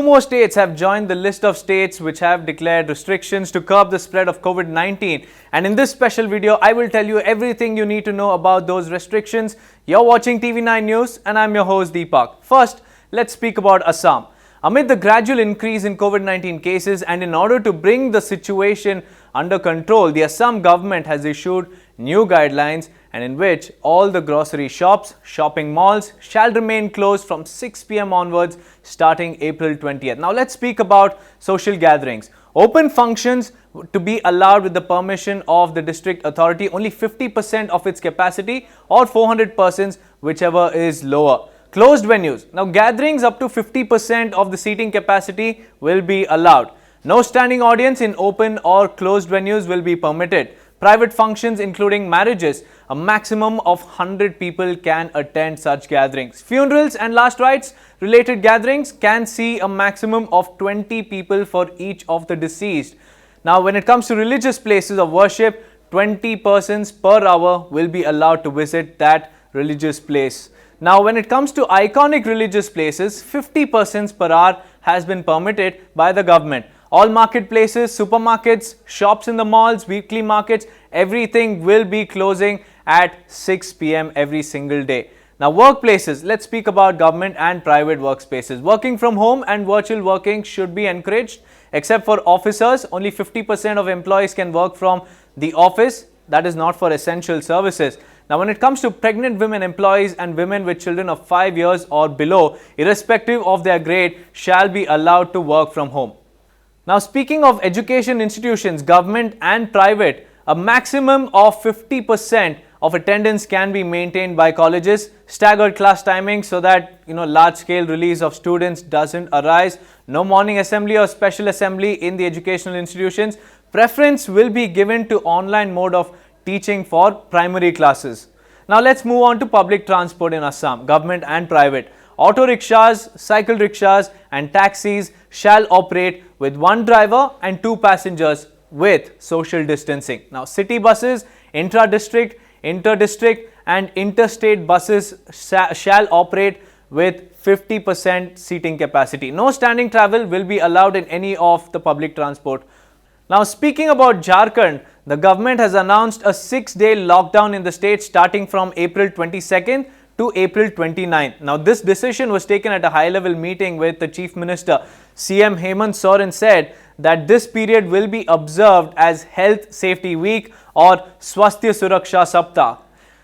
more states have joined the list of states which have declared restrictions to curb the spread of COVID-19. And in this special video, I will tell you everything you need to know about those restrictions. You're watching TV9 News and I'm your host Deepak. First, let's speak about Assam. Amid the gradual increase in COVID-19 cases and in order to bring the situation under control, the Assam government has issued new guidelines and in which all the grocery shops, shopping malls shall remain closed from 6 p.m. onwards starting April 20th. Now let's speak about social gatherings. Open functions to be allowed with the permission of the district authority, only 50% of its capacity or 400 persons, whichever is lower. Closed venues. Now gatherings up to 50% of the seating capacity will be allowed. No standing audience in open or closed venues will be permitted. Private functions including marriages, a maximum of 100 people can attend such gatherings. Funerals and last rites related gatherings can see a maximum of 20 people for each of the deceased. Now when it comes to religious places of worship, 20 persons per hour will be allowed to visit that religious place. Now when it comes to iconic religious places, 50 persons per hour has been permitted by the government. All marketplaces, supermarkets, shops in the malls, weekly markets, everything will be closing at 6 p.m. every single day. Now workplaces, let's speak about government and private workspaces. Working from home and virtual working should be encouraged, except for officers. Only 50% of employees can work from the office. That is not for essential services. Now when it comes to pregnant women employees and women with children of 5 years or below, irrespective of their grade, shall be allowed to work from home. Now speaking of education institutions, government and private, a maximum of 50% of attendance can be maintained by colleges. Staggered class timings so that large scale release of students doesn't arise. No morning assembly or special assembly in the educational institutions. Preference will be given to online mode of teaching for primary classes. Now let's move on to public transport in Assam, government and private. Auto rickshaws, cycle rickshaws and taxis shall operate with one driver and two passengers with social distancing. Now city buses, intra-district, inter-district and interstate buses shall operate with 50% seating capacity. No standing travel will be allowed in any of the public transport. Now speaking about Jharkhand, the government has announced a 6-day lockdown in the state starting from April 22nd to April 29th. Now this decision was taken at a high-level meeting with the Chief Minister. CM Hemant Soren said that this period will be observed as Health Safety Week or Swasthya Suraksha Saptah.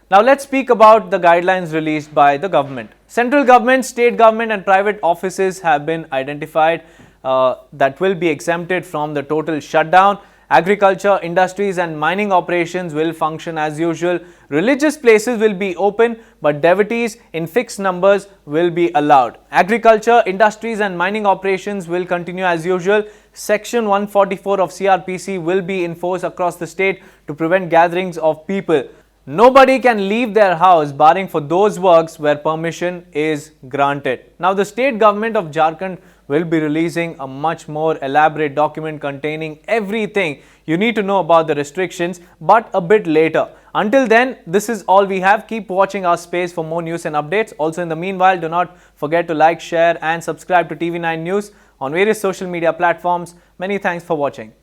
Now let's speak about the guidelines released by the government. Central government, state government and private offices have been identified that will be exempted from the total shutdown. Agriculture, industries and mining operations will function as usual. Religious places will be open but devotees in fixed numbers will be allowed. Agriculture, industries and mining operations will continue as usual. Section 144 of CRPC will be enforced across the state to prevent gatherings of people. Nobody can leave their house barring for those works where permission is granted. Now the state government of Jharkhand will be releasing a much more elaborate document containing everything you need to know about the restrictions, but a bit later. Until then, this is all we have. Keep watching our space for more news and updates. Also in the meanwhile, do not forget to like, share and subscribe to TV9 News on various social media platforms. Many thanks for watching.